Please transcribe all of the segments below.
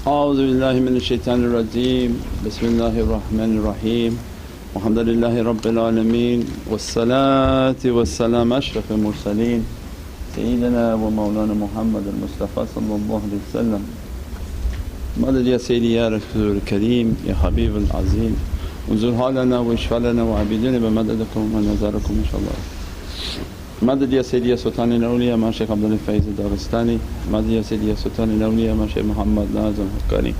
A'udhu billahi minash shaitanir rajeem. Bismillahir rahmanir raheem. Alhamdulillahi rabbil alameen. Wassalatu wassalam ashrafil mursaleen. Sayyidina wa Mawlana Muhammadan Mustafa sallallahu alayhi wa sallam. Madad ya Sayyidi ya Rasul Kareem ya Habib al-Azim. Unzur halana wa ishfalana wa abidina bi madadakum wa nazarakum inshaAllah. Madad ya Sayyidi ya Sultan al-Awliya ma Shaykh Abdul Faiz al-Dagestani. Madad ya Sayyidi ya Sultan al-Awliya ma Shaykh Muhammadan al-Haqqani.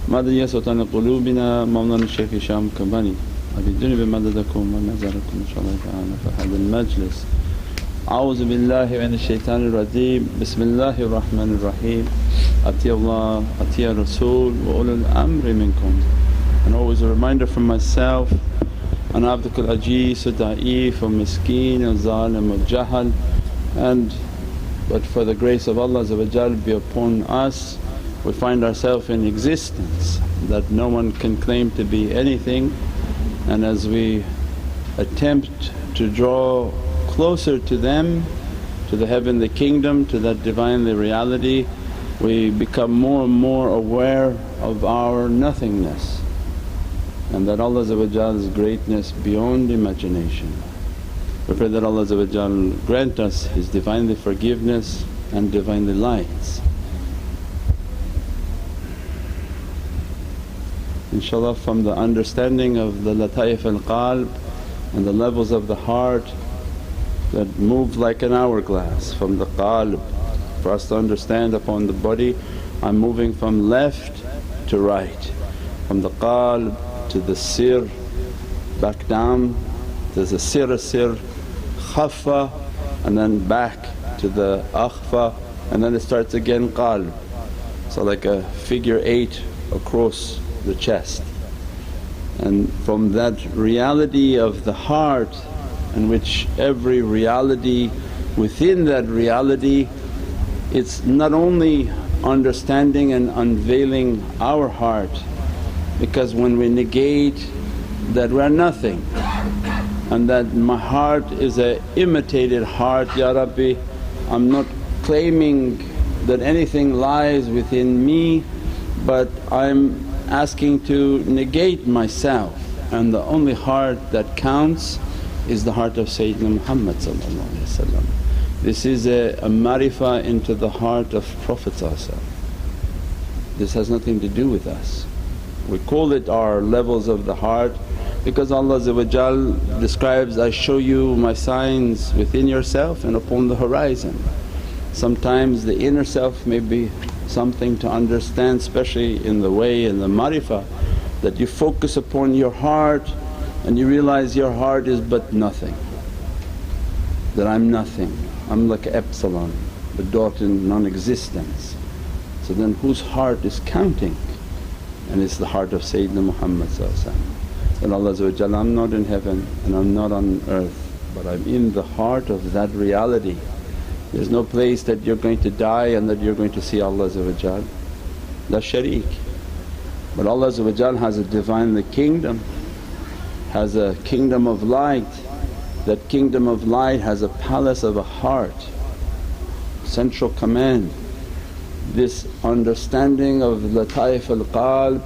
Madad ya Sultan al-Qulubina Mawlana Shaykh Hisham Kabani. أبدوني بمددكم ونظركم إن شاء الله تعالى في هذا المجلس. أعوذ بالله من الشيطان الرجيم. بسم الله الرحمن الرحيم. أطيعوا الله أطيعوا الرسول وأولي الأمر منكم. And always a reminder from myself, أنا عبدك العجيز الضعيف والمسكين الظالم والجهل, and but for the grace of Allah be upon us, we find ourselves in existence that no one can claim to be anything. And as we attempt to draw closer to them, to the heavenly kingdom, to that Divinely reality, we become more and more aware of our nothingness and that Allah's greatness beyond imagination. We pray that Allah grant us His Divinely forgiveness and Divinely lights. InshaAllah, from the understanding of the Lataif al-Qalb and the levels of the heart that move like an hourglass, from the Qalb, for us to understand upon the body, I'm moving from left to right, from the Qalb to the Sir, back down to the Sir, Khafa, and then back to the Akhfa, and then it starts again Qalb. So like a figure 8 across the chest. And from that reality of the heart, in which every reality within that reality, it's not only understanding and unveiling our heart, because when we negate that we're nothing and that my heart is a imitated heart, Ya Rabbi, I'm not claiming that anything lies within me, but I'm asking to negate myself, and the only heart that counts is the heart of Sayyidina Muhammad. This is a marifah into the heart of Prophet. This has nothing to do with us. We call it our levels of the heart because Allah describes, I show you my signs within yourself and upon the horizon. Sometimes the inner self may be something to understand, especially in the way in the marifah, that you focus upon your heart and you realize your heart is but nothing, that I'm nothing, I'm like epsilon, the dot in non-existence. So then whose heart is counting? And it's the heart of Sayyidina Muhammad. And Allah, I'm not in heaven and I'm not on earth, but I'm in the heart of that reality. There's no place that you're going to die and that you're going to see Allah, la shareek. But Allah has a Divinely kingdom, has a kingdom of light. That kingdom of light has a palace of a heart, central command. This understanding of Lataif al-Qalb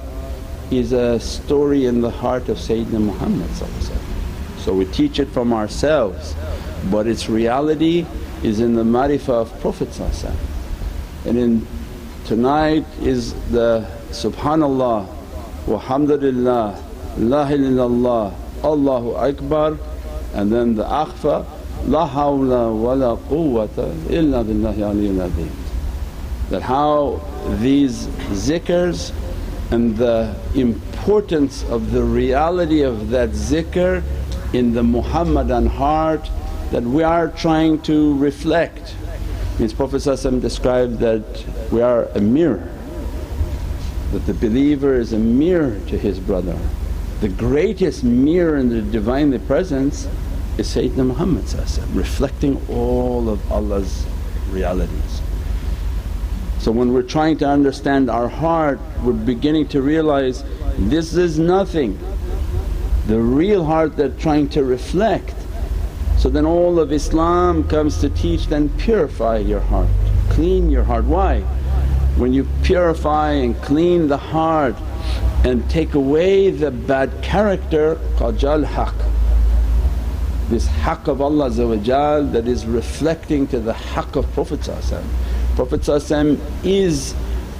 is a story in the heart of Sayyidina Muhammad. So we teach it from ourselves, but its reality is in the marifah of Prophet. And in tonight is the SubhanAllah, walhamdulillah, ilaha illallah, Allahu Akbar, and then the Akhfa, la Hawla wa la Quwwata illa billahi aliyyil azim. That how these zikrs and the importance of the reality of that zikr in the Muhammadan heart that we are trying to reflect. Means Prophet described that we are a mirror, that the believer is a mirror to his brother. The greatest mirror in the Divinely Presence is Sayyidina Muhammad, reflecting all of Allah's realities. So when we're trying to understand our heart, we're beginning to realize this is nothing. The real heart that's trying to reflect. So then all of Islam comes to teach, then purify your heart, clean your heart. Why? when you purify and clean the heart and take away the bad character, qajal haq, this haq of Allah that is reflecting to the haq of Prophet. Prophet is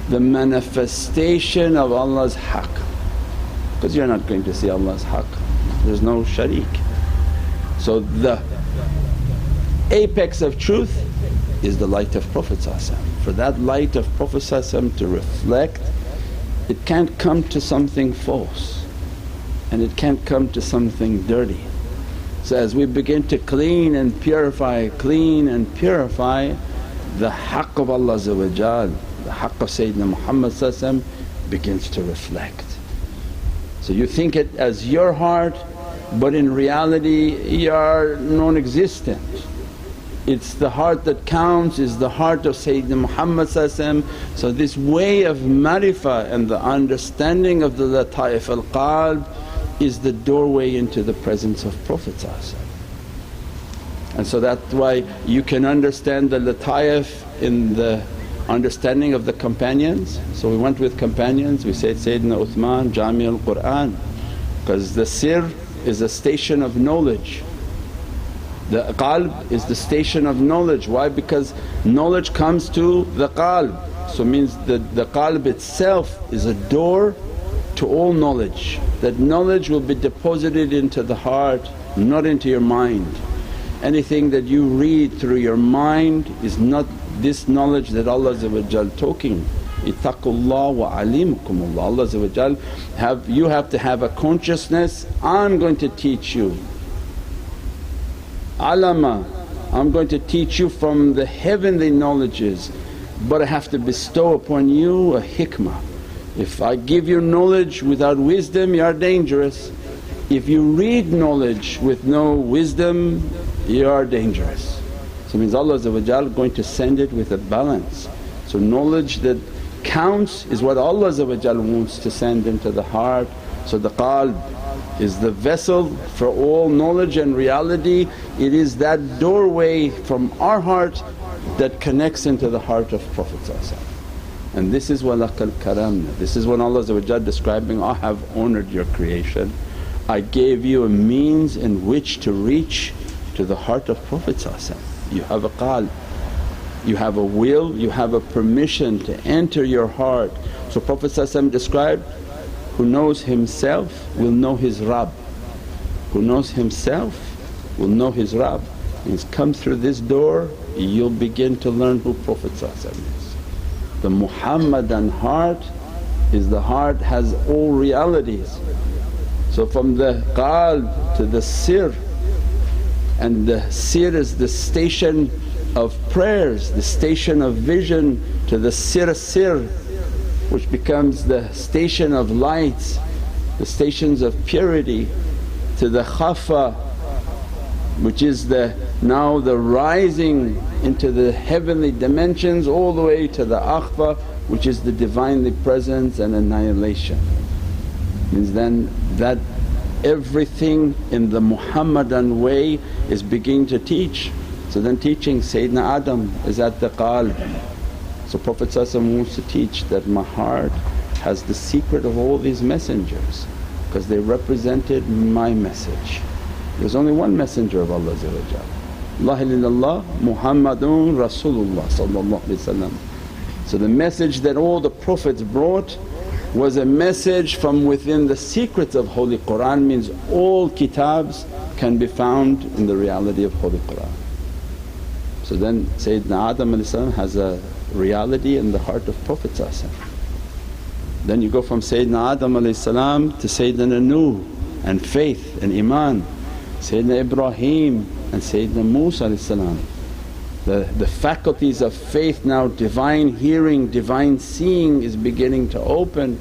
the manifestation of Allah's haq, because you're not going to see Allah's haq, there's no shareek. So the apex of truth is the light of Prophet. For that light of Prophet to reflect, it can't come to something false and it can't come to something dirty. So as we begin to clean and purify, the haqq of Allah, the haqq of Sayyidina Muhammad begins to reflect. So you think it as your heart, but in reality you're non-existent. It's the heart that counts, is the heart of Sayyidina Muhammad. So this way of marifah and the understanding of the Lataif al-Qalb is the doorway into the presence of Prophet. And so that's why you can understand the Lataif in the understanding of the companions. So we went with companions, we said Sayyidina Uthman, Jami al-Qur'an, because the sir is a station of knowledge. The qalb is the station of knowledge. Why? Because knowledge comes to the qalb. So means the qalb itself is a door to all knowledge. That knowledge will be deposited into the heart, not into your mind. Anything that you read through your mind is not this knowledge that Allah talking. Ittaqullah wa alimukumullah. Allah you have to have a consciousness, I'm going to teach you. Alama, I'm going to teach you from the heavenly knowledges, but I have to bestow upon you a hikmah. If I give you knowledge without wisdom, you are dangerous. If you read knowledge with no wisdom, you are dangerous. So it means Allah going to send it with a balance. So knowledge that counts is what Allah wants to send into the heart. So the qalb is the vessel for all knowledge and reality. It is that doorway from our heart that connects into the heart of Prophet. And this is walaqal karamna, this is when Allah describing, I have honoured your creation, I gave you a means in which to reach to the heart of Prophet. You have a qalb, you have a will, you have a permission to enter your heart. So Prophet described, who knows himself will know his Rabb, who knows himself will know his Rabb. Means come through this door you'll begin to learn who Prophet is. The Muhammadan heart is the heart has all realities. So from the qalb to the sir, and the sir is the station of prayers, the station of vision, to the sir which becomes the station of lights, the stations of purity, to the Khafa which is now the rising into the heavenly dimensions, all the way to the Akbar which is the Divinely Presence and annihilation. Means then that everything in the Muhammadan way is beginning to teach. So then teaching Sayyidina Adam is at the qalb. So Prophet wants to teach that my heart has the secret of all these messengers, because they represented my message. There's only one messenger of Allah, La ilaha illallah Muhammadun Rasulullah. So the message that all the Prophets brought was a message from within the secrets of Holy Qur'an, means all kitabs can be found in the reality of Holy Qur'an. So then Sayyidina Adam has a reality in the heart of Prophet. Then you go from Sayyidina Adam to Sayyidina Nuh and faith and iman, Sayyidina Ibrahim and Sayyidina Musa. The faculties of faith now, divine hearing, divine seeing is beginning to open.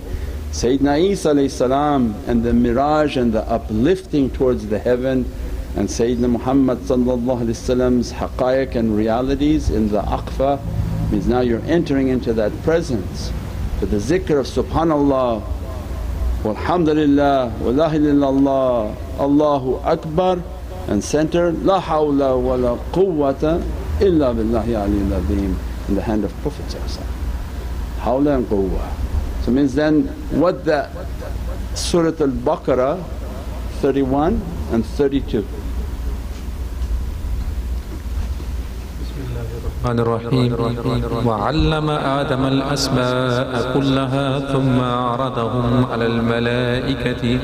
Sayyidina Isa and the miraj and the uplifting towards the heaven, and Sayyidina Muhammad's haqqaiq and realities in the Akbar, means now you're entering into that presence. For the zikr of subhanallah, walhamdulillah, wa la ilaha illallah, Allahu Akbar, and center la hawla wa la Quwwata illa billahi aliyyil azim in the hand of Prophet. Hawla and Quwwata. So means then what the Surah al-Baqarah 31 and 32. الرحمن الرحيم وعلم آدم الأسماء كلها ثم عرضهم على الملائكة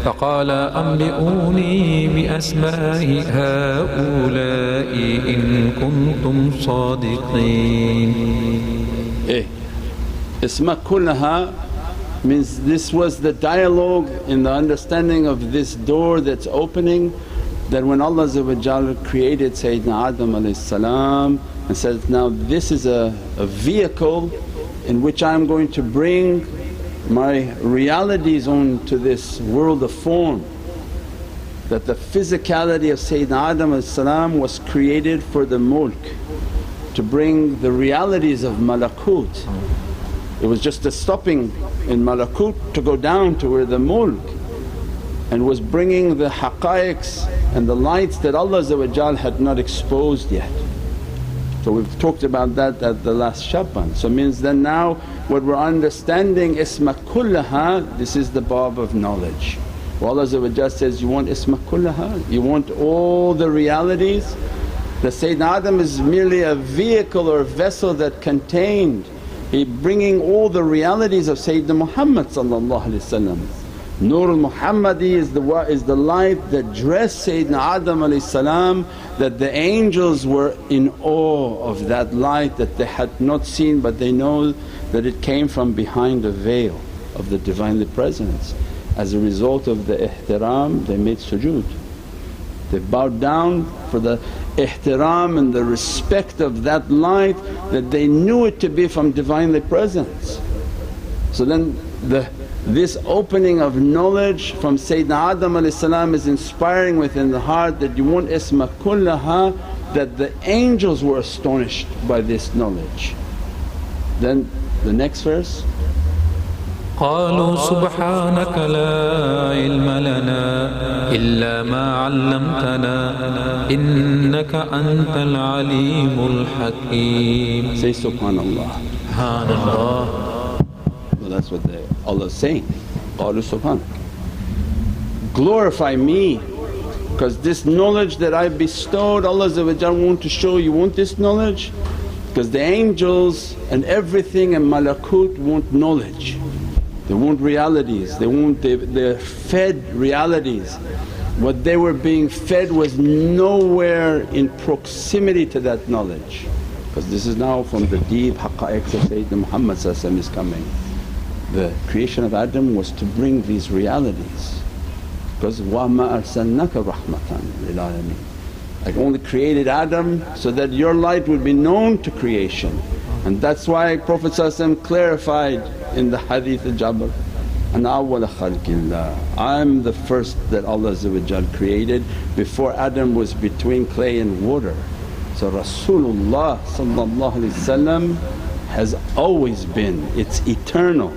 فقال أنبئوني بأسماء هؤلاء إن كنتم صادقين. Isma Kullaha means this was the dialogue in the understanding of this door that's opening, that when Allah created Sayyidina Adam salam and said, now this is a vehicle in which I'm going to bring my realities onto this world of form. That the physicality of Sayyidina Adam salam was created for the mulk, to bring the realities of malakut. It was just a stopping in malakut to go down to where the mulk, and was bringing the haqqaiqs and the lights that Allah had not exposed yet. So we've talked about that at the last Shaban. So means then now what we're understanding Isma Kullaha, this is the bab of knowledge. Allah says, you want Isma Kullaha? You want all the realities? The Sayyidina Adam is merely a vehicle or a vessel that contained, he bringing all the realities of Sayyidina Muhammad. Nur al-Muhammadi is the light that dressed Sayyidina Adam that the angels were in awe of that light that they had not seen, but they know that it came from behind a veil of the Divinely Presence. As a result of the ihtiram they made sujood, they bowed down for the ihtiram and the respect of that light that they knew it to be from Divinely Presence. So then this opening of knowledge from Sayyidina Adam is inspiring within the heart that you want Isma Kullaha, that the angels were astonished by this knowledge. Then the next verse, قالوا سبحانك لا علم لنا إلا ما علمتنا إنك أنت العليم الحكيم. say SubhanAllah. SubhanAllah. Well, that's what Allah is saying, قالوا سبحانك. Glorify me, because this knowledge that I bestowed Allah want to show you, want this knowledge? Because the angels and everything in malakut want knowledge. They want realities, they're fed realities. What they were being fed was nowhere in proximity to that knowledge, because this is now from the deep haqqaiqs of Sayyidina Muhammad is coming. The creation of Adam was to bring these realities, because وَمَا أَرْسَلْنَاكَ رَحْمَةً لِلْعَالَمِينَ. I only created Adam so that your light would be known to creation. And that's why Prophet clarified in the hadith al-Jabr, Ana awwala khalqillah, I'm the first that Allah created before Adam was between clay and water. So Rasulullah has always been, it's eternal.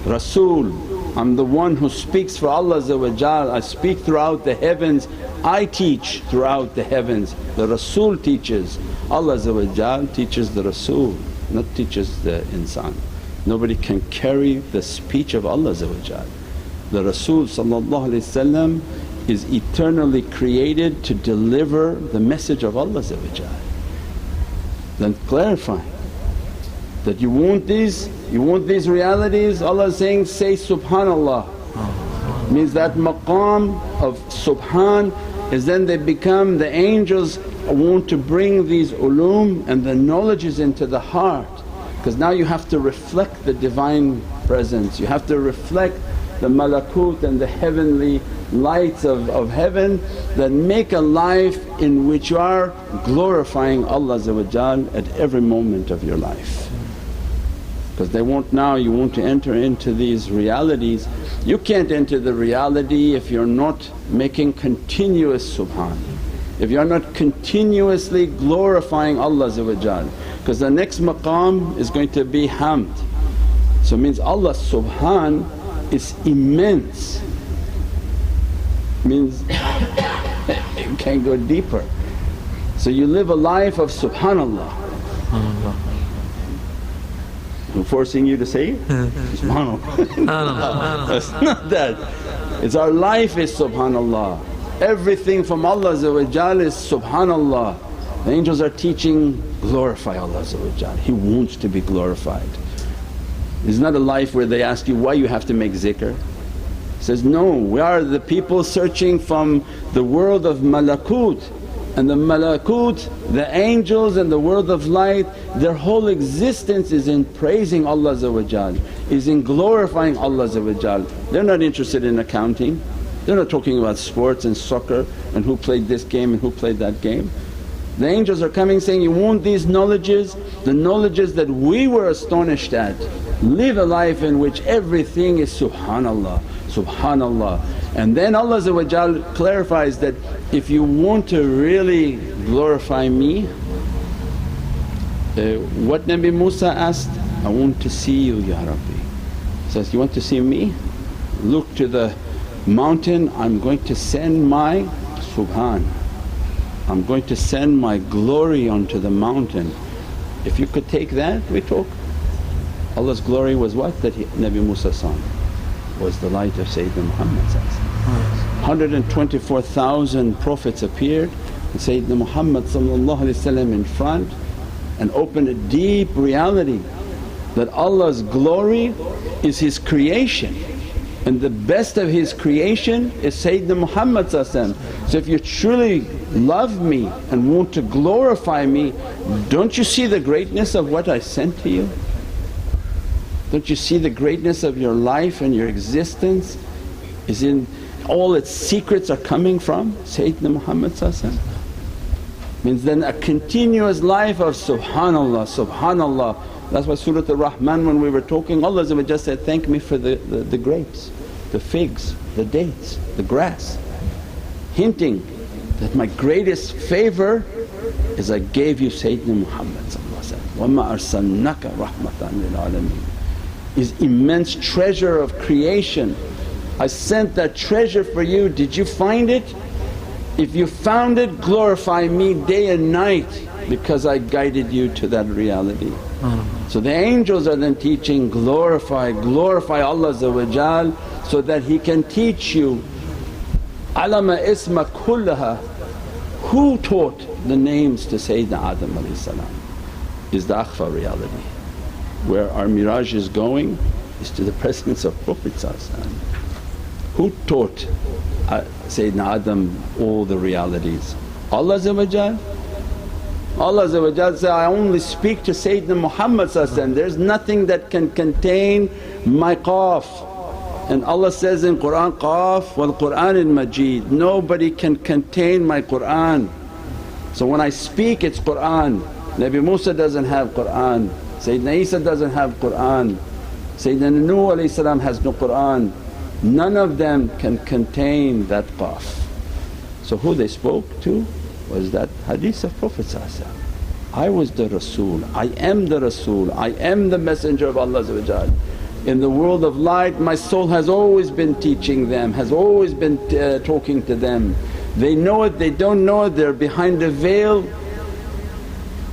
Rasul, I'm the one who speaks for Allah, I speak throughout the heavens, I teach throughout the heavens. The Rasul teaches, Allah teaches the Rasul, not teaches the insan. Nobody can carry the speech of Allah. The Rasul is eternally created to deliver the message of Allah. Then clarifying that you want these realities, Allah is saying, say SubhanAllah. Means that maqam of Subhan is then they become, the angels want to bring these ulum and the knowledges into the heart, because now you have to reflect the Divine Presence, you have to reflect the malakut and the heavenly lights of heaven that make a life in which you are glorifying Allah at every moment of your life. Because they want, now you want to enter into these realities. You can't enter the reality if you're not making continuous subhan, if you're not continuously glorifying Allah, because the next maqam is going to be hamd. So it means Allah subhan is immense, means you can't go deeper. So you live a life of SubhanAllah. I'm forcing you to say it? SubhanAllah. It's not that. It's our life is subhanallah. Everything from Allah is subhanallah. The angels are teaching, glorify Allah. He wants to be glorified. It's not a life where they ask you why you have to make zikr. He says, no, we are the people searching from the world of malakut, and the malakut, the angels and the world of light, their whole existence is in praising Allah, is in glorifying Allah. They're not interested in accounting, they're not talking about sports and soccer and who played this game and who played that game. The angels are coming saying, you want these knowledges, the knowledges that we were astonished at. Live a life in which everything is subhanallah, subhanallah. And then Allah clarifies that, if you want to really glorify me, what Nabi Musa asked, I want to see you Ya Rabbi. He says, you want to see me? Look to the mountain, I'm going to send my subhan, I'm going to send my glory onto the mountain. If you could take that, we talk. Allah's glory was what? That Nabi Musa saw was the light of Sayyidina Muhammad. 124,000 prophets appeared and Sayyidina Muhammad in front, and opened a deep reality that Allah's glory is His creation, and the best of His creation is Sayyidina Muhammad. So if you truly love me and want to glorify me, don't you see the greatness of what I sent to you? Don't you see the greatness of your life and your existence is in all its secrets are coming from Sayyidina Muhammad. Means then a continuous life of subhanallah, subhanallah. That's why Surah Ar-Rahman, when we were talking, Allah said, thank me for the grapes, the figs, the dates, the grass, hinting that my greatest favour is I gave you Sayyidina Muhammad. وَمَا أَرْسَلْنَاكَ رَحْمَةً لِلْعَالَمِينَ. Is immense treasure of creation. I sent that treasure for you, did you find it? If you found it, glorify me day and night because I guided you to that reality. So the angels are then teaching, glorify Allah so that He can teach you. Alama Isma Kullaha. Who taught the names to Sayyidina Adam is the Akbar reality. Where our mirage is going is to the presence of Prophet. Who taught Sayyidina Adam all the realities? Allah. Allah said, I only speak to Sayyidina Muhammad. There's nothing that can contain my Qaf. And Allah says in Qur'an, Qaf wal Qur'anil Majid, nobody can contain my Qur'an. So when I speak it's Qur'an. Nabi Musa doesn't have Qur'an, Sayyidina Isa doesn't have Qur'an, Sayyidina Nuh has no Qur'an. None of them can contain that Qaf. So who they spoke to was that hadith of Prophet. I was the Rasul, I am the Rasul, I am the messenger of Allah. In the world of light my soul has always been teaching them, has always been talking to them. They know it, they don't know it, they're behind a veil.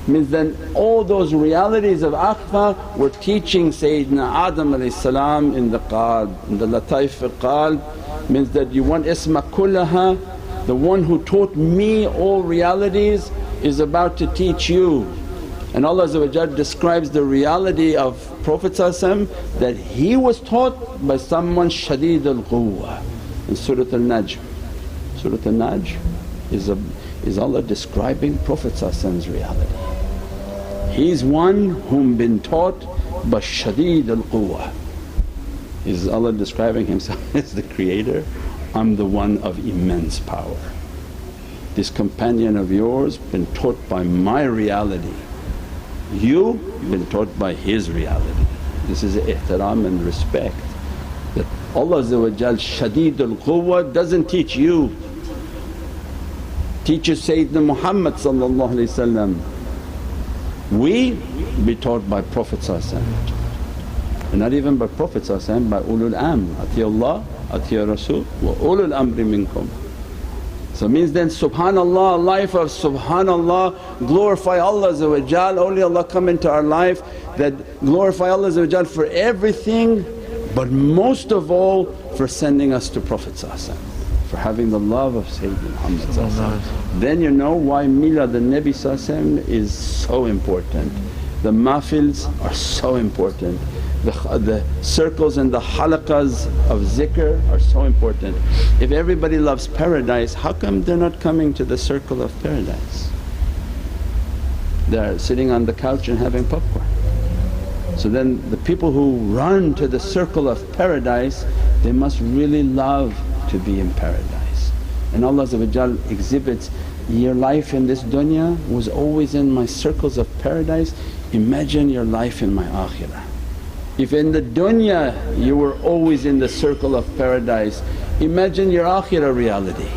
Means then all those realities of Akbar were teaching Sayyidina Adam in the Qalb, in the Lataif al-Qalb. Means that you want Isma Kullaha, the one who taught me all realities is about to teach you. And Allah describes the reality of Prophet that he was taught by someone shadeed al-Quwwah in Surah al-Najm. Surah al-Najm is Allah describing Prophet's reality. He's one whom been taught by shadeed al-Quwwah. Is Allah describing Himself as the creator? I'm the one of immense power. This companion of yours been taught by my reality, you been taught by his reality. This is ihtiram and respect that Allah shadeed al-Quwwah doesn't teach you, teaches Sayyidina Muhammad. We be taught by Prophet and not even by Prophet by ulul amr, atiyallah, atiyar Rasul wa ulul amri minkum. So means then subhanallah, life of subhanallah, glorify Allah, awliyaullah come into our life. that glorify Allah for everything, but most of all for sending us to Prophet, for having the love of Sayyidina Muhammad. Then you know why Milad al-Nabi is so important. The mahfils are so important, the circles and the halaqas of zikr are so important. If everybody loves paradise, how come they're not coming to the circle of paradise? They're sitting on the couch and having popcorn. So then the people who run to the circle of paradise, they must really love to be in paradise. And Allah exhibits, your life in this dunya was always in my circles of paradise, imagine your life in my akhirah. If in the dunya you were always in the circle of paradise, imagine your akhirah reality.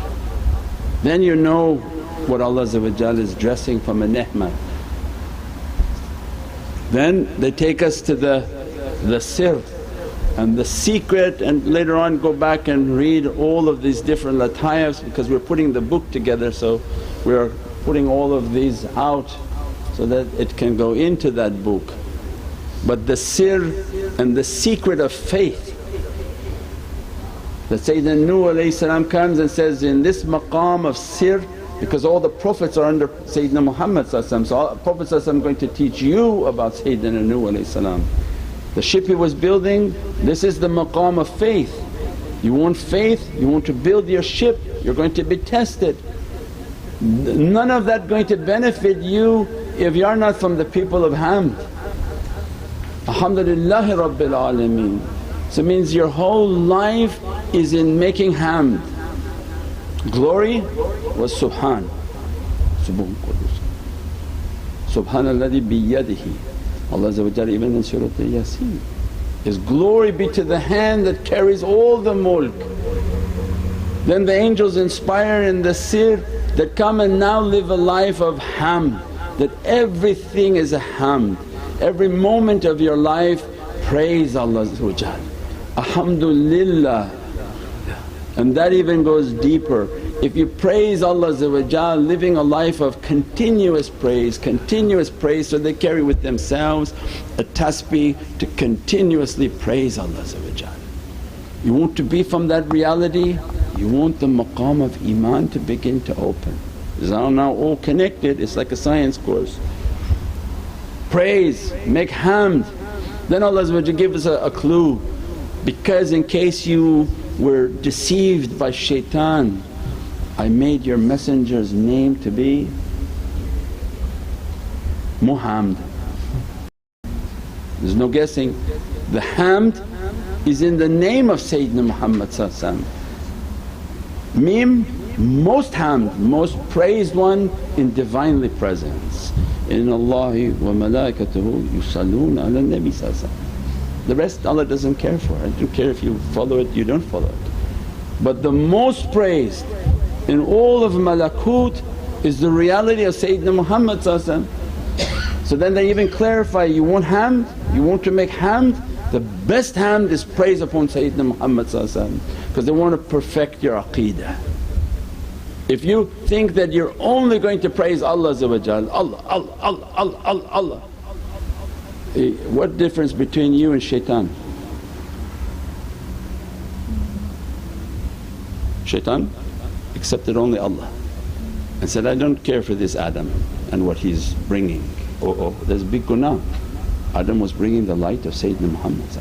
Then you know what Allah is dressing from a ni'mah. Then they take us to the sir and the secret, and later on go back and read all of these different lataifs, because we're putting the book together, so we're putting all of these out so that it can go into that book. But the sir and the secret of faith, that Sayyidina Nuh comes and says, in this maqam of sir, because all the Prophets are under Sayyidina Muhammad, so Prophet going to teach you about Sayyidina Nuh. The ship he was building, this is the maqam of faith. You want faith, you want to build your ship, you're going to be tested. None of that going to benefit you if you are not from the people of hamd. Alhamdulillahi Rabbil Alameen. So it means your whole life is in making hamd. Glory was Subhan, Subhanalladhi biyadihi. Allah even in Surat Yasin is, glory be to the hand that carries all the mulk. Then the angels inspire in the sir that come and now live a life of hamd, that everything is a hamd. Every moment of your life praise Allah, alhamdulillah. And that even goes deeper. If you praise Allah living a life of continuous praise, so they carry with themselves a tasbeeh to continuously praise Allah. You want to be from that reality, you want the maqam of iman to begin to open. It's now all connected, it's like a science course. Praise, make hamd. Then Allah gives us a clue, because in case you were deceived by shaitan, I made your messenger's name to be Muhammad. There's no guessing. The hamd is in the name of Sayyidina Muhammad. Mim, most hamd, most praised one in Divinely Presence. Inna Allahi wa malaikatahu yusalluna ala nabi. The rest Allah doesn't care for. I don't care if you follow it, you don't follow it. But the most praised in all of malakut is the reality of Sayyidina Muhammad. So then they even clarify, you want hamd, you want to make hamd, the best hamd is praise upon Sayyidina Muhammad, because they want to perfect your aqeedah. If you think that you're only going to praise Allah, Allah, what difference between you and shaitan? Shaitan accepted only Allah and said, I don't care for this Adam and what he's bringing. Oh, there's big gunaah. Adam was bringing the light of Sayyidina Muhammad.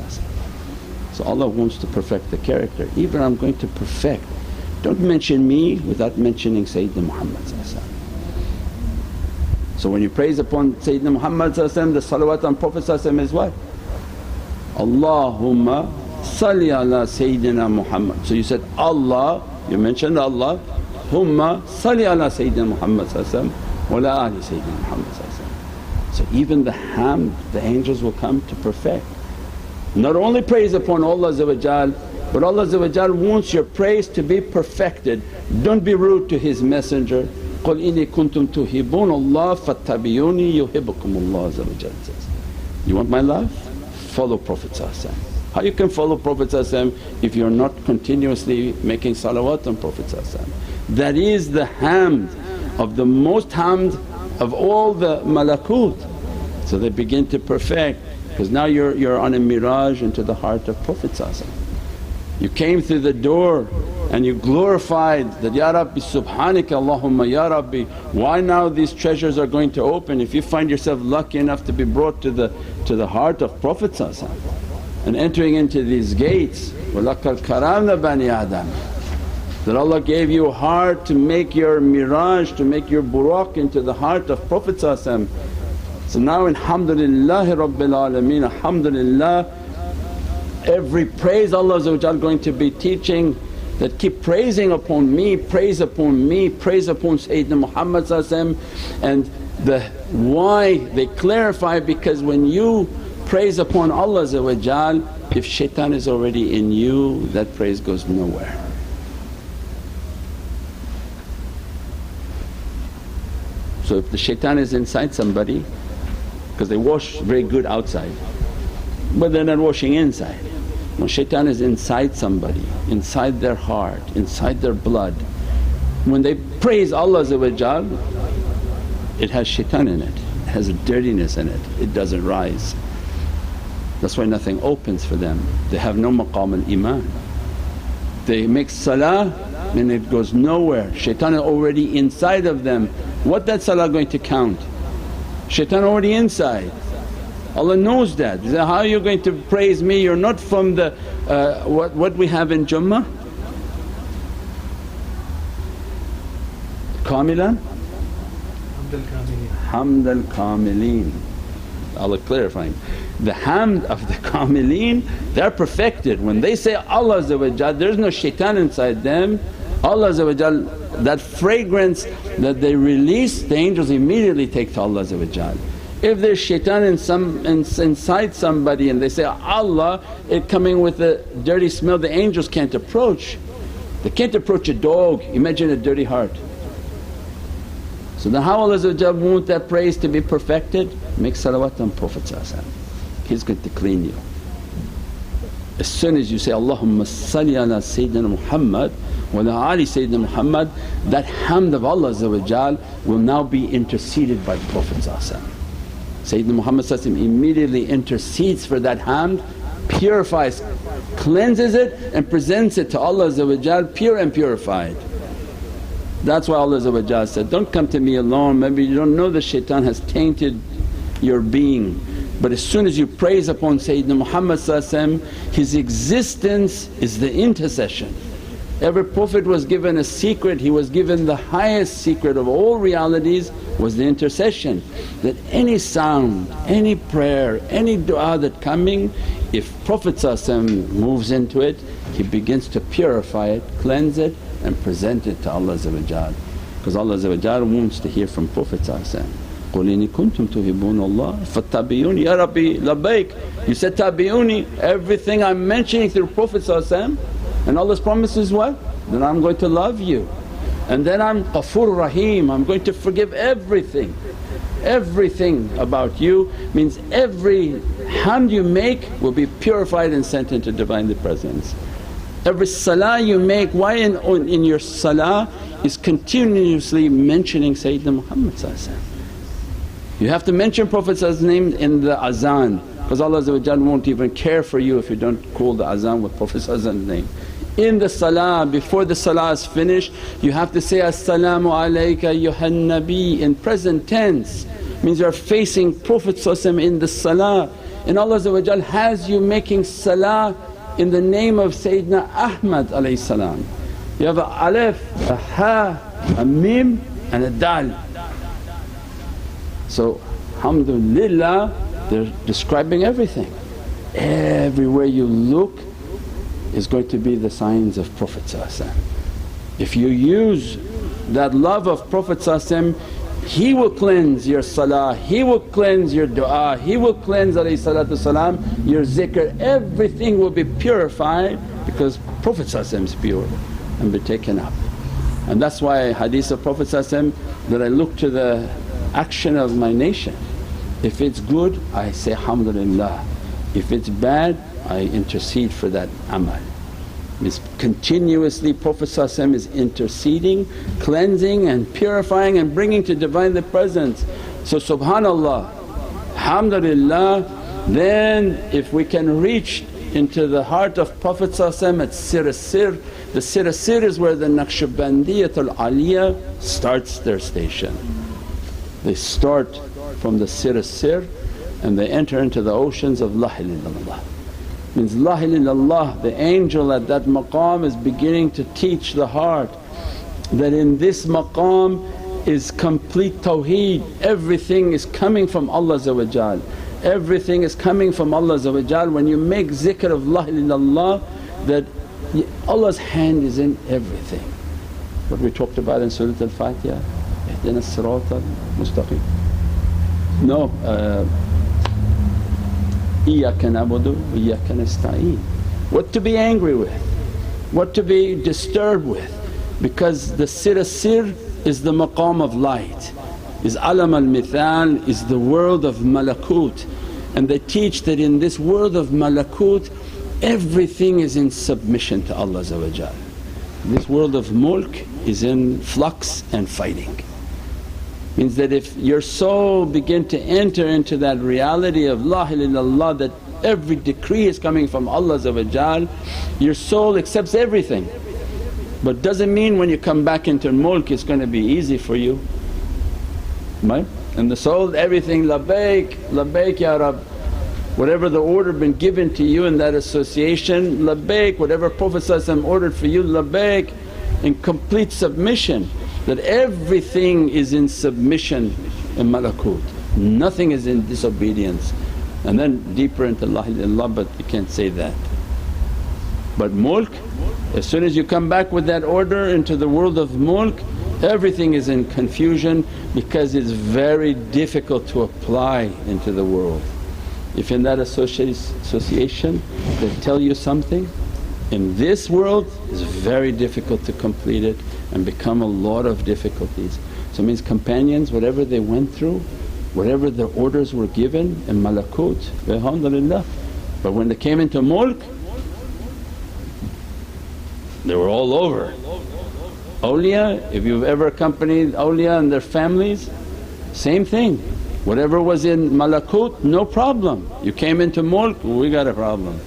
So Allah wants to perfect the character. Even I'm going to perfect, don't mention me without mentioning Sayyidina Muhammad. So when you praise upon Sayyidina Muhammad, the salawat on Prophet is what? Allahumma salli ala Sayyidina Muhammad. So you said Allah, you mentioned Allah, Humma salli ala Sayyidina Muhammad wa la ali Sayyidina Muhammad. So even the hamd, the angels will come to perfect. Not only praise upon Allah, but Allah wants your praise to be perfected. Don't be rude to His messenger. قُلْ إِنِّي كُنْتُمْ تُحِبُّونَ اللَّهَ فَاتَّبِعُونِي يُحِبُّكُمُ اللَّهُ says. You want my love? Follow Prophet. How you can follow Prophet if you're not continuously making salawat on Prophet? That is the hamd of the most hamd of all the malakut. So they begin to perfect, because now you're on a mirage into the heart of Prophet. You came through the door and you glorified that, Ya Rabbi subhanaka Allahumma Ya Rabbi, why now these treasures are going to open? If you find yourself lucky enough to be brought to the heart of Prophet and entering into these gates, وَلَقَدْ كَرَمْنَا بَنِي آدَمَ, that Allah gave you a heart to make your mirage, to make your buraq into the heart of Prophet. So now alhamdulillahi rabbil alameen, alhamdulillah, every praise Allah is going to be teaching, that keep praising upon me, praise upon me, praise upon Sayyidina Muhammad. And the why they clarify, because when you praise upon Allah, if shaitan is already in you, that praise goes nowhere. So if the shaitan is inside somebody, because they wash very good outside but they're not washing inside. When shaitan is inside somebody, inside their heart, inside their blood, when they praise Allah it has shaitan in it, it has a dirtiness in it, it doesn't rise. That's why nothing opens for them, they have no maqam al-iman. They make salah and it goes nowhere, shaitan is already inside of them. What that salah going to count? Shaitan already inside. Allah knows that. He said, how are you going to praise me? You're not from the what we have in Jummah? Kamilan? Hamd al-Kamilin. Allah clarifying. The hamd of the Kamilin, they're perfected. When they say Allah, there's no shaitan inside them. Allah, that fragrance that they release, the angels immediately take to Allah. If there's shaitan inside somebody and they say Allah, it coming with a dirty smell, the angels can't approach. They can't approach a dog, imagine a dirty heart. So then how Allah want that praise to be perfected? Make salawat on Prophet, He's going to clean you. As soon as you say, Allahumma salli ala Sayyidina Muhammad wa ala ali Sayyidina Muhammad, that hamd of Allah will now be interceded by Prophet. Sayyidina Muhammad immediately intercedes for that hamd, purifies, cleanses it and presents it to Allah pure and purified. That's why Allah said, don't come to me alone, maybe you don't know the shaitan has tainted your being. But as soon as you praise upon Sayyidina Muhammad, his existence is the intercession. Every Prophet was given a secret, he was given the highest secret of all realities was the intercession. That any sound, any prayer, any du'a that coming, if Prophet moves into it, he begins to purify it, cleanse it and present it to Allah, because Allah wants to hear from Prophet. قُلْ إِنِ كُنْتُمْ تُحِبُّونَ اللَّهَ فَاتَّبِعُونِ Ya Rabbi labbaik. You said tabi'uni, everything I'm mentioning through Prophet, and Allah's promise is what? Then I'm going to love you. And then I'm Ghafur Rahim, I'm going to forgive everything. Everything about you means every hamd you make will be purified and sent into Divinely Presence. Every salah you make, why in your salah is continuously mentioning Sayyidina Muhammad. You have to mention Prophet's name in the azan, because Allah won't even care for you if you don't call the azan with Prophet's name. In the salah, before the salah is finished, you have to say, As-salamu alayka ayyuhan nabi in present tense, means you are facing Prophet in the salah. And Allah has you making salah in the name of Sayyidina Ahmad. You have a alif, a ha, a mim and a dal. So alhamdulillah, they're describing everything. Everywhere you look is going to be the signs of Prophet. If you use that love of Prophet, he will cleanse your salah, he will cleanse your du'a, he will cleanse your zikr, everything will be purified because Prophet is pure and be taken up. And that's why hadith of Prophet that I look to the action of my nation. If it's good I say alhamdulillah, if it's bad I intercede for that amal. Means continuously Prophet is interceding, cleansing and purifying and bringing to Divinely Presence. So subhanallah, Alhamdulillah, then if we can reach into the heart of Prophet at Sir Sir, the Sir Sir is where the Naqshbandiyatul Aliyah starts their station. They start from the Sir Sir and they enter into the oceans of La ilaha illallah. Means La ilaha illallah, the angel at that maqam is beginning to teach the heart that in this maqam is complete Tawheed, everything is coming from Allah, everything is coming from Allah. When you make zikr of La ilaha illallah, that Allah's hand is in everything. What we talked about in Surah Al-Fatiha, Ihdina as-sirata al-mustaqim. No, Iyyaka na'budu wa iyyaka nasta'een. What to be angry with, what to be disturbed with, because the Sir Sir is the maqam of light, is alam al-mithal, is the world of malakut. And they teach that in this world of malakut everything is in submission to Allah. This world of mulk is in flux and fighting. Means that if your soul begin to enter into that reality of La ilaha illallah, that every decree is coming from Allah, your soul accepts everything. But doesn't mean when you come back into mulk it's going to be easy for you, right? And the soul everything, labbaik, labbaik ya Rabb. Whatever the order been given to you in that association, labbaik. Whatever Prophet ordered for you, labbaik, in complete submission. That everything is in submission in malakut, nothing is in disobedience. And then deeper into La ilaha illallah, but you can't say that. But mulk, as soon as you come back with that order into the world of mulk, everything is in confusion because it's very difficult to apply into the world. If in that association they tell you something, in this world it's very difficult to complete it and become a lot of difficulties. So it means companions, whatever they went through, whatever the orders were given in malakut, alhamdulillah. But when they came into mulk, they were all over. Awliya, if you've ever accompanied awliya and their families, same thing. Whatever was in malakut, no problem. You came into mulk, we got a problem.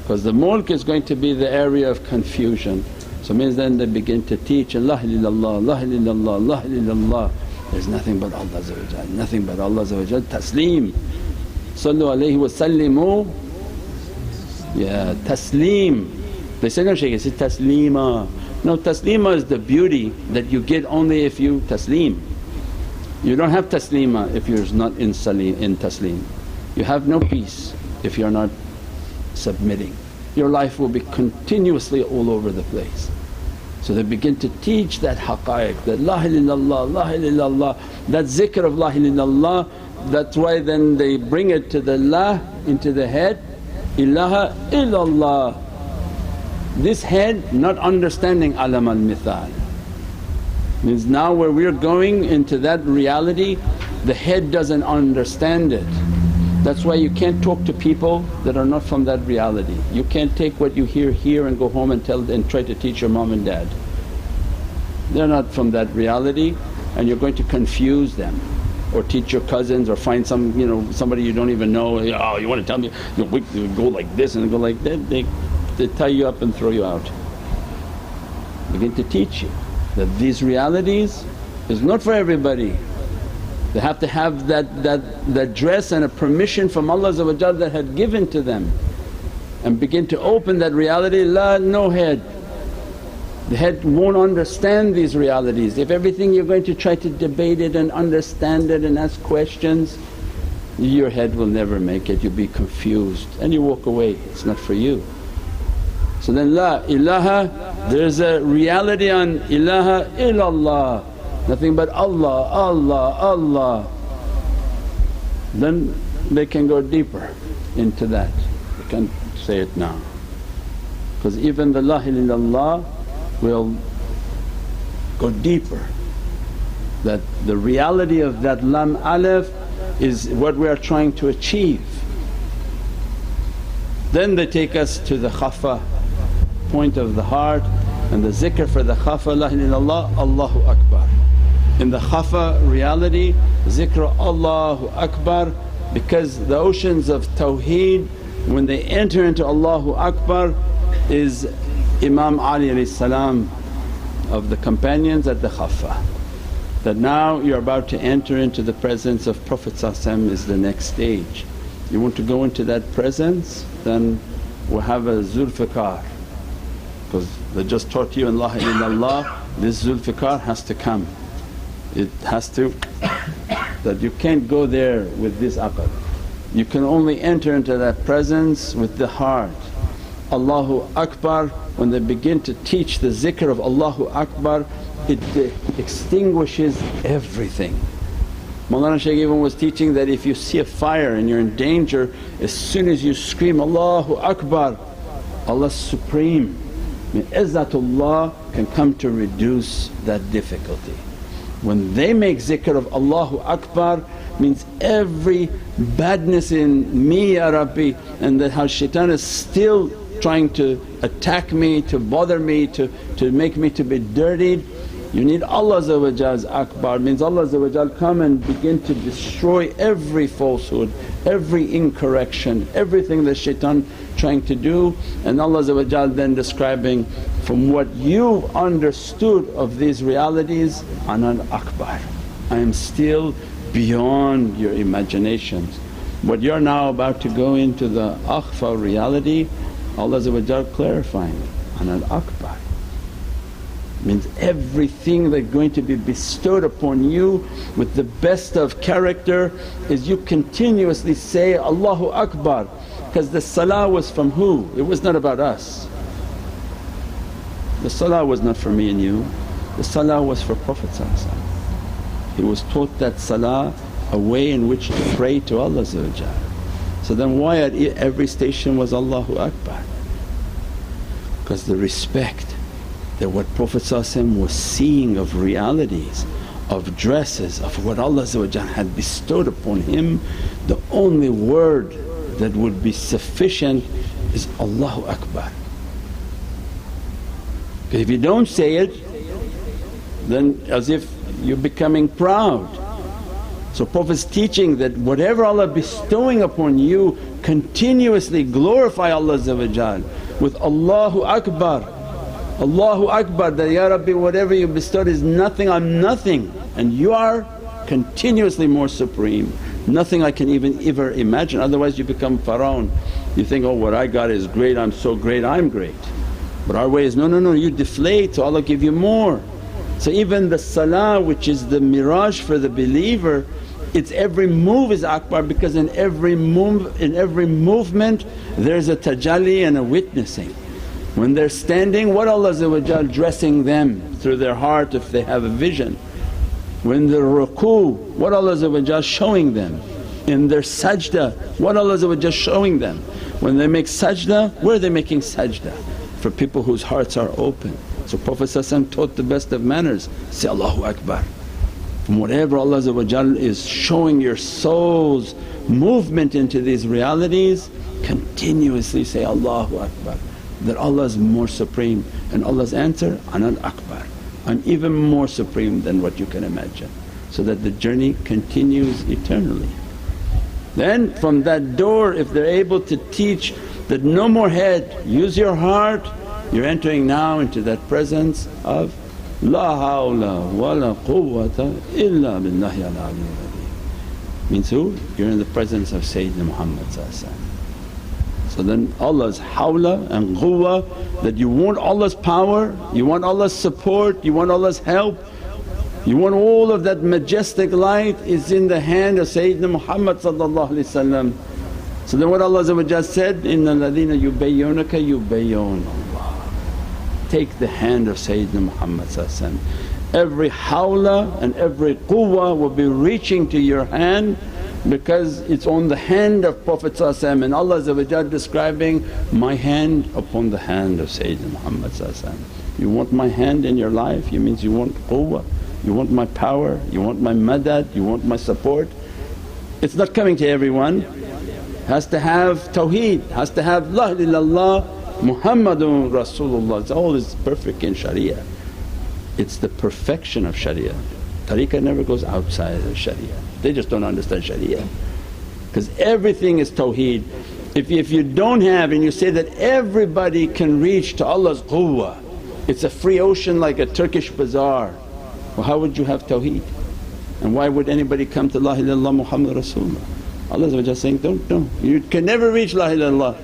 Because the mulk is going to be the area of confusion. So it means then they begin to teach La ilaha illallah, La ilaha illallah, La ilaha illallah. There's nothing but Allah, nothing but Allah. Taslim. Sallu alayhi wa sallimu. Yeah, taslim. They say, no shaykh, it's taslima. No, taslima is the beauty that you get only if you taslim. You don't have taslima if you're not in taslim. You have no peace if you're not submitting. Your life will be continuously all over the place. So they begin to teach that haqqaiq, that La ilaha illallah, La ilaha illallah, that zikr of La ilaha illallah. That's why then they bring it to the La into the head, ilaha illallah. This head not understanding alam al-mithal. Means now where we're going into that reality, the head doesn't understand it. That's why you can't talk to people that are not from that reality. You can't take what you hear here and go home and tell and try to teach your mom and dad. They're not from that reality and you're going to confuse them. Or teach your cousins or find some somebody you don't even know, oh you want to tell me you go like this and go like that, they tie you up and throw you out. Begin to teach you that these realities is not for everybody. They have to have that dress and a permission from Allah that had given to them, and begin to open that reality. La, no head. The head won't understand these realities. If everything you're going to try to debate it and understand it and ask questions, your head will never make it, you'll be confused and you walk away, it's not for you. So then La ilaha, there's a reality on ilaha illallah, nothing but Allah, Allah, Allah. Then they can go deeper into that, they can't say it now. Because even the La ilaha illallah will go deeper, that the reality of that lam alif is what we are trying to achieve. Then they take us to the Khafa point of the heart, and the zikr for the Khafa, La ilaha illallah, Allahu Akbar. In the Khafa reality, zikr Allahu Akbar, Because the oceans of Tawheed, when they enter into Allahu Akbar, is Imam Ali salam of the companions at the Khafa. That now you're about to enter into the presence of Prophet is the next stage. You want to go into that presence, then we'll have a Zulfiqar, because they just taught you ilaha illallah, this Zulfiqar has to come. It has to, that you can't go there with this aql. You can only enter into that presence with the heart. Allahu Akbar, when they begin to teach the zikr of Allahu Akbar, it extinguishes everything. Mawlana Shaykh even was teaching that if you see a fire and you're in danger, as soon as you scream Allahu Akbar, Allah's supreme, Izzatullah can come to reduce that difficulty. When they make zikr of Allahu Akbar, means every badness in me ya Rabbi, and that how shaitan is still trying to attack me, to bother me, to make me to be dirtied. You need Allah's Akbar, means Allah come and begin to destroy every falsehood, every incorrection, everything that shaitan trying to do. And Allah then describing, from what you've understood of these realities, Ana Akbar, I am still beyond your imaginations. What you're now about to go into the Akhfa reality, Allah clarifying, Ana Akbar. Means everything that's going to be bestowed upon you with the best of character is you continuously say Allahu Akbar, because the salah was from who? It was not about us. The salah was not for me and you, the salah was for Prophet. He was taught that salah a way in which to pray to Allah. So then why at every station was Allahu Akbar? Because the respect that what Prophet was seeing of realities, of dresses, of what Allah had bestowed upon him, the only word that would be sufficient is Allahu Akbar. Because if you don't say it, then as if you're becoming proud. So Prophet's teaching that whatever Allah bestowing upon you, continuously glorify Allah with Allahu Akbar. Allahu Akbar, that, Ya Rabbi, whatever you bestowed is nothing, I'm nothing, and you are continuously more supreme. Nothing I can even ever imagine, otherwise you become Pharaoh. You think, oh what I got is great, I'm so great, I'm great. But our way is, no, you deflate, so Allah give you more. So even the salah, which is the mirage for the believer, its every move is Akbar, because in every movement there's a tajalli and a witnessing. When they're standing, what Allah dressing them through their heart if they have a vision. When they're ruku', what Allah showing them. In their sajda, what Allah showing them. When they make sajda, where are they making sajda? For people whose hearts are open. So Prophet taught the best of manners, say Allahu Akbar. From whatever Allah is showing your soul's movement into these realities, continuously say Allahu Akbar. That Allah is more supreme, and Allah's answer, Ana Akbar, I'm even more supreme than what you can imagine. So that the journey continues eternally. Then from that door, if they're able to teach that no more head, use your heart, you're entering now into that presence of La Hawla wa la Quwwata illa billahi al-aliyyil. Means who? You're in the presence of Sayyidina Muhammad. So then Allah's hawla and quwwa, that you want Allah's power, you want Allah's support, you want Allah's help, you want all of that majestic light is in the hand of Sayyidina Muhammad. So then what Allah said, Inna alladhina yubayyunaka yubayyun Allah. Take the hand of Sayyidina Muhammad. Every hawla and every quwwa will be reaching to your hand, because it's on the hand of Prophet and Allah describing, my hand upon the hand of Sayyidina Muhammad. You want my hand in your life, it means you want quwwa, you want my power, you want my madad, you want my support. It's not coming to everyone, has to have Tawheed, has to have La ilaha illallah Muhammadun Rasulullah. It's all is perfect in Sharia. It's the perfection of Sharia. Tariqah never goes outside of Sharia, they just don't understand Sharia. because everything is Tawheed. If you don't have and you say that everybody can reach to Allah's Quwwah, it's a free ocean like a Turkish bazaar, well how would you have Tawheed? And why would anybody come to La ilaha illallah Muhammadan Rasulullah? Allah is saying, don't, you can never reach La ilaha illallah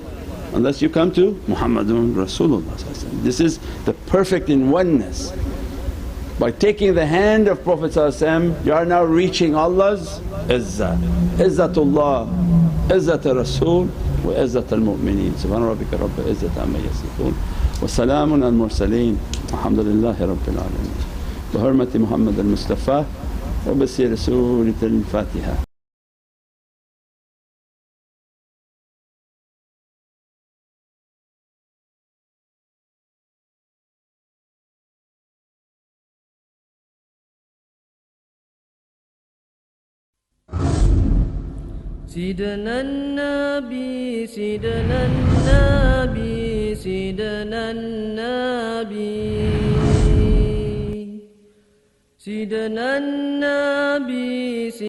unless you come to Muhammadun Rasulullah. This is the perfect in oneness. By taking the hand of Prophet you are now reaching Allah's izzah, izzatullah, izzat Rasul wa izzat al-mu'mineen. Subhana rabbika rabbil izzati amma yasifun wa salamun al-mursaleen walhamdulillahi rabbil alameen. Bi hurmati Muhammad al-Mustafa wa bi siri Surat al-Fatiha. سيدنا النبي سيدنا النبي سيدنا النبي سيدنا النبي